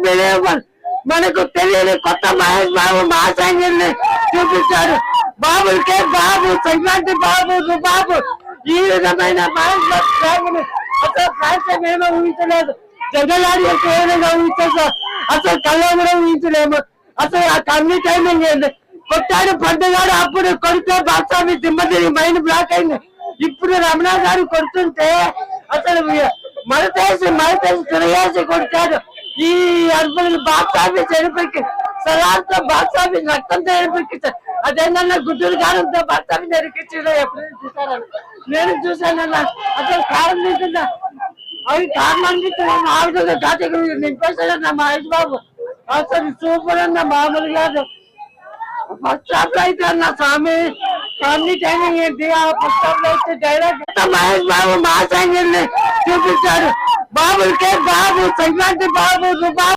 Believer మనకు తెలియని కొత్త మహేష్ బాబు మాస్ యాంగిల్ ని చూపించాడు. బాబులకే బాబు, సంక్రాంతి బాబు, బాబు ఈ విధమైన మహేష్ బాబు ప్రేమను అసలు ఫ్యాషన్ ఏమో ఊహించలేదు. జనరల్ ఆడియన్స్ ఏ విధంగా ఊహించా అసలు కళ్ళ కూడా ఊహించలేము. అసలు ఆ కన్నీ టైమింగ్ ఏంటి, కొట్టాడు పండుగాడు, అప్పుడు కొడితే బాక్సామి దిమ్మతిని మైండ్ బ్లాక్ అయింది. ఇప్పుడు రమణ గారు కొడుతుంటే అసలు మరతేసి తిరగేసి కొడతాడు. ఈ అర్బులు బాక్సామి చనిపోయి సలాంతో బాక్సామి రక్తంతో చనిపోయించారు. అదేంటన్నా గుడ్డూరు కారంతో బాక్సామి నరికించాడు. ఎప్పుడైనా చూసారని నేను చూసానన్నా. అసలు కారం తింటుందా అవి కారణాన్ని ఆవిడ దాటి నింపేశాడన్న మహేష్ బాబు. అసలు సూపర్ అన్న, మామూలు కాదు. ఫస్ట్ హాఫ్ లో అయితే అన్న స్వామి ఫ్యామిలీ టైమింగ్ ఏంటి, ఆ ఫస్ట్ హాఫ్ లో అయితే direct Mahesh Babu mass angle ని చూపించాడు. బాబులకే బాబు, సంక్రాంతి బాబు, బాబు